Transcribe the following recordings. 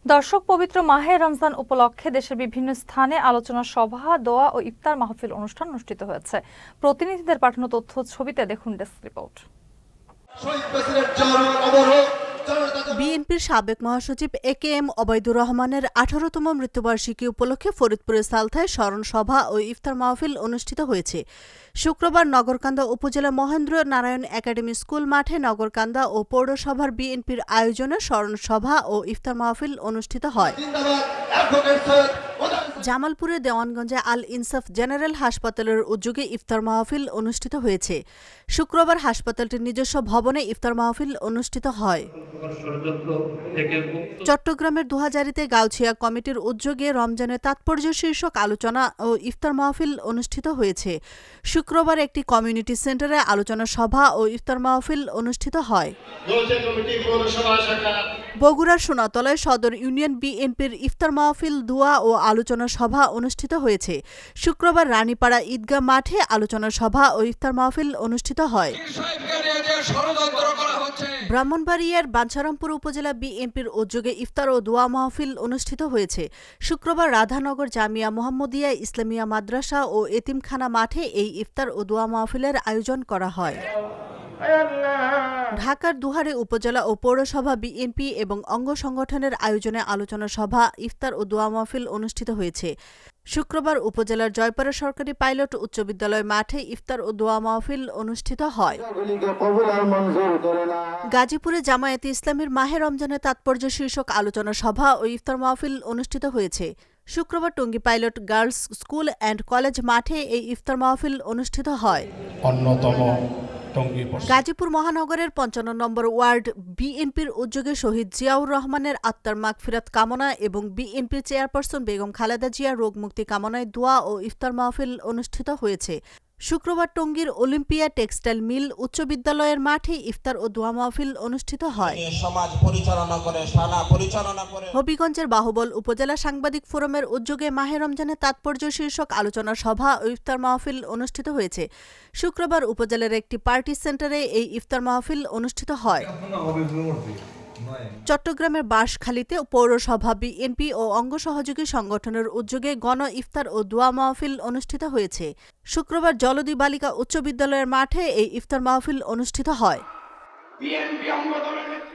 দর্শক, পবিত্র মাহে রমজান উপলক্ষে দেশের বিভিন্ন স্থানে আলোচনা সভা, দোয়া ও ইফতার মাহফিল অনুষ্ঠান অনুষ্ঠিত হয়েছে। প্রতিনিধিদের পাঠানো তথ্য ছবিতে দেখুন ডেস্ক রিপোর্ট। বিএনপির সাবেক মহাসচিব একেএম ওবায়দুর রহমানের 18তম মৃত্যুবার্ষিকী উপলক্ষে ফরিদপুরের সালথায় স্মরণ সভা ও ইফতার মাহফিল অনুষ্ঠিত হয়েছে। শুক্রবার নগরকান্দা উপজেলা মহেন্দ্র নারায়ণ একাডেমি স্কুল মাঠে নগরকান্দা ও পৌরসভার বিএনপির আয়োজনে স্মরণ সভা ও ইফতার মাহফিল অনুষ্ঠিত হয়। জামালপুরের দেওয়ানগঞ্জে আল ইনসাফ জেনারেল হাসপাতালের উদ্যোগে ইফতার মাহফিল অনুষ্ঠিত হয়েছে। শুক্রবার হাসপাতালটির নিজস্ব ভবনে ইফতার মাহফিল অনুষ্ঠিত হয়। চট্টগ্রামের দুহাজারীতে গাউছিয়া কমিটির উদ্যোগে রমজানের তাৎপর্য শীর্ষক আলোচনা ও ইফতার মাহফিল অনুষ্ঠিত হয়েছে। শুক্রবার একটি কমিউনিটি সেন্টারে আলোচনা সভা ও ইফতার মাহফিল অনুষ্ঠিত হয়। বগুড়ার সোনাতলায় সদর ইউনিয়ন বিএনপির ইফতার মাহফিল, দোয়া ও আলোচনা সভা অনুষ্ঠিত হয়েছে। শুক্রবার রানীপাড়া ঈদগাহ মাঠে আলোচনা সভা ও ইফতার মাহফিল অনুষ্ঠিত হয়। ব্রাহ্মণবাড়িয়ার বাঞ্ছারামপুর উপজেলা বিএনপির উদ্যোগে ইফতার ও দোয়া মাহফিল অনুষ্ঠিত হয়েছে। শুক্রবার রাধানগর জামিয়া মোহাম্মদিয়া ইসলামিয়া মাদ্রাসা ও এতিমখানা মাঠে এই ইফতার ও দোয়া মাহফিলের আয়োজন করা হয়। ঢাকার দুহারে উপজেলা ও পৌরসভা বিএনপি এবং অঙ্গ সংগঠনের আয়োজনে আলোচনা সভা, ইফতার ও দোয়া মাহফিল অনুষ্ঠিত হয়েছে। শুক্রবার উপজেলার জয়পাড়া সরকারি পাইলট উচ্চ বিদ্যালয় মাঠে ইফতার ও দোয়া মাহফিল অনুষ্ঠিত হয়। গাজীপুরে জামায়াতে ইসলামীর মাহে রমজানের তাৎপর্য শীর্ষক আলোচনা সভা ও ইফতার মাহফিল অনুষ্ঠিত হয়েছে। শুক্রবার Tongi pilot girls school and college মাঠে এই ইফতার মাহফিল অনুষ্ঠিত হয়। গাজীপুর মহানগরের ৫৫ নম্বর ওয়ার্ড বিএনপির উদ্যোগে শহীদ জিয়াউর রহমানের আত্মার মাগফিরাত কামনা এবং বিএনপির চেয়ারপারসন বেগম খালেদা জিয়ার রোগমুক্তি কামনায় দোয়া ও ইফতার মাহফিল অনুষ্ঠিত হয়েছে। শুক্রবার টঙ্গীর অলিম্পিয়া টেক্সটাইল মিল উচ্চ বিদ্যালয়ের মাঠে ইফতার ও দোয়া মাহফিল অনুষ্ঠিত হয়। হবিগঞ্জের বাহুবল উপজেলা সাংবাদিক ফোরামের উদ্যোগে মাহে রমজানের তাৎপর্য শীর্ষক আলোচনা সভা ও ইফতার মাহফিল অনুষ্ঠিত হয়েছে। শুক্রবার উপজেলার একটি পার্টি সেন্টারে এই ইফতার মাহফিল অনুষ্ঠিত হয়। চট্টগ্রামের বাঁশখালীতে পৌরসভা বিএনপি ও অঙ্গ সহযোগী সংগঠনের উদ্যোগে গণ ইফতার ও দোয়া মাহফিল অনুষ্ঠিত হয়েছে। শুক্রবার জলদি বালিকা উচ্চ বিদ্যালয়ের মাঠে এই ইফতার মাহফিল অনুষ্ঠিত হয়।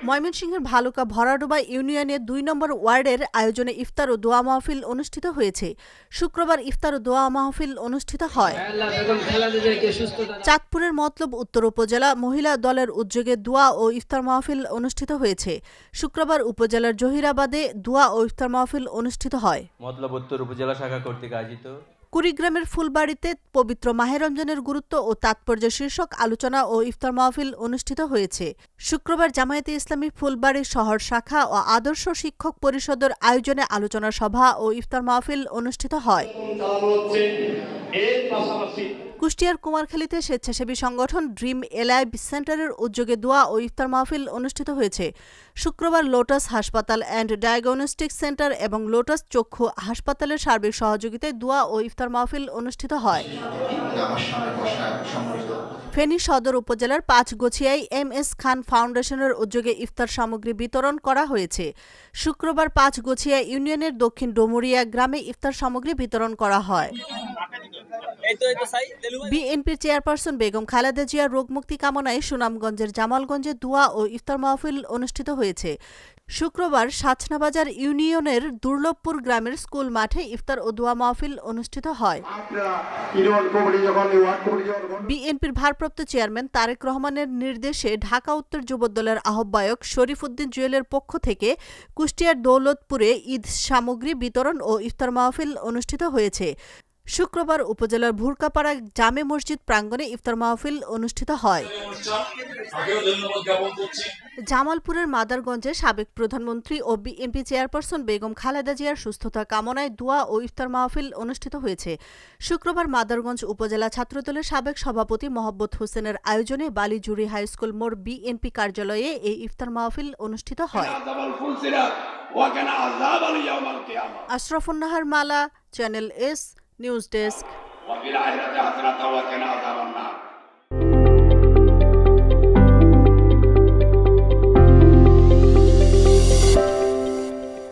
ময়মনসিংহের ভালুকা ভরাডোবা ইউনিয়নের ২ নম্বর ওয়ার্ডের আয়োজনে ইফতার ও দোয়া মাহফিল অনুষ্ঠিত হয়েছে। শুক্রবার ইফতার ও দোয়া মাহফিল অনুষ্ঠিত হয়। চাঁদপুরের মতলব উত্তর উপজেলা মহিলা দলের উদ্যোগে দোয়া ও ইফতার মাহফিল অনুষ্ঠিত হয়েছে। শুক্রবার উপজেলার জহিরাবাদে দোয়া ও ইফতার মাহফিল অনুষ্ঠিত হয়। মতলব উত্তর উপজেলা শাখা কর্তৃক আয়োজিত কুড়িগ্রামের ফুলবাড়িতে পবিত্র মাহে রমজানের গুরুত্ব ও তাৎপর্য শীর্ষক আলোচনা ও ইফতার মাহফিল অনুষ্ঠিত হয়েছে। শুক্রবার জামায়াতে ইসলামী ফুলবাড়ি শহর শাখা ও আদর্শ শিক্ষক পরিষদের আয়োজনে আলোচনা সভা ও ইফতার মাহফিল অনুষ্ঠিত হয়। কুষ্টিয়ার কুমারখালীতে স্বেচ্ছাসেবী সংগঠন ড্রিম এলাইভ সেন্টারের উদ্যোগে দোয়া ও ইফতার মাহফিল অনুষ্ঠিত হয়েছে। শুক্রবার লোটাস হাসপাতাল অ্যান্ড ডায়াগনস্টিক সেন্টার এবং লোটাস চক্ষু হাসপাতালের সার্বিক সহযোগিতায় দোয়া ও ইফতার মাহফিল অনুষ্ঠিত হয়। ফেনী সদর উপজেলার পাঁচগছিয়ায় MS খান ফাউন্ডেশনের উদ্যোগে ইফতার সামগ্রী বিতরণ করা হয়েছে। শুক্রবার পাঁচগছিয়া ইউনিয়নের দক্ষিণ ডোমুরিয়া গ্রামে ইফতার সামগ্রী বিতরণ করা হয়। বিএনপির চেয়ারপারসন বেগম খালেদা জিয়ার রোগমুক্তি কামনায় সুনামগঞ্জের জামালগঞ্জে দোয়া ও ইফতার মাহফিল অনুষ্ঠিত হয়েছে। শুক্রবার সাচনাবাজার ইউনিয়নের দুর্লভপুর গ্রামের স্কুল মাঠে ইফতার ও দোয়া মাহফিল অনুষ্ঠিত হয়। বিএনপির ভারপ্রাপ্ত চেয়ারম্যান তারেক রহমানের নির্দেশে ঢাকা উত্তর যুবদলের আহ্বায়ক শরীফ উদ্দিন জুয়েলের পক্ষ থেকে কুষ্টিয়ার দৌলতপুরে ঈদ সামগ্রী বিতরণ ও ইফতার মাহফিল অনুষ্ঠিত হয়েছে। শুক্রবার উপজেলার ভুরকাপাড়া জামে মসজিদ প্রাঙ্গণে ইফতার মাহফিল অনুষ্ঠিত হয়। জামালপুরের মাদারগঞ্জে সাবেক প্রধানমন্ত্রী ও বিএনপি চেয়ারপারসন বেগম খালেদা জিয়ার সুস্থতা কামনায় দোয়া ও ইফতার মাহফিল অনুষ্ঠিত হয়েছে। শুক্রবার মাদারগঞ্জ উপজেলা ছাত্রদলের সাবেক সভাপতি মহব্বত হোসেনের আয়োজনে বালিজুড়ি হাইস্কুল মোড় বিএনপি কার্যালয়ে এই ইফতার মাহফিল অনুষ্ঠিত হয়। আশরাফুন নাহার মালা, চ্যানেল এস নিউজ ডেস্ক।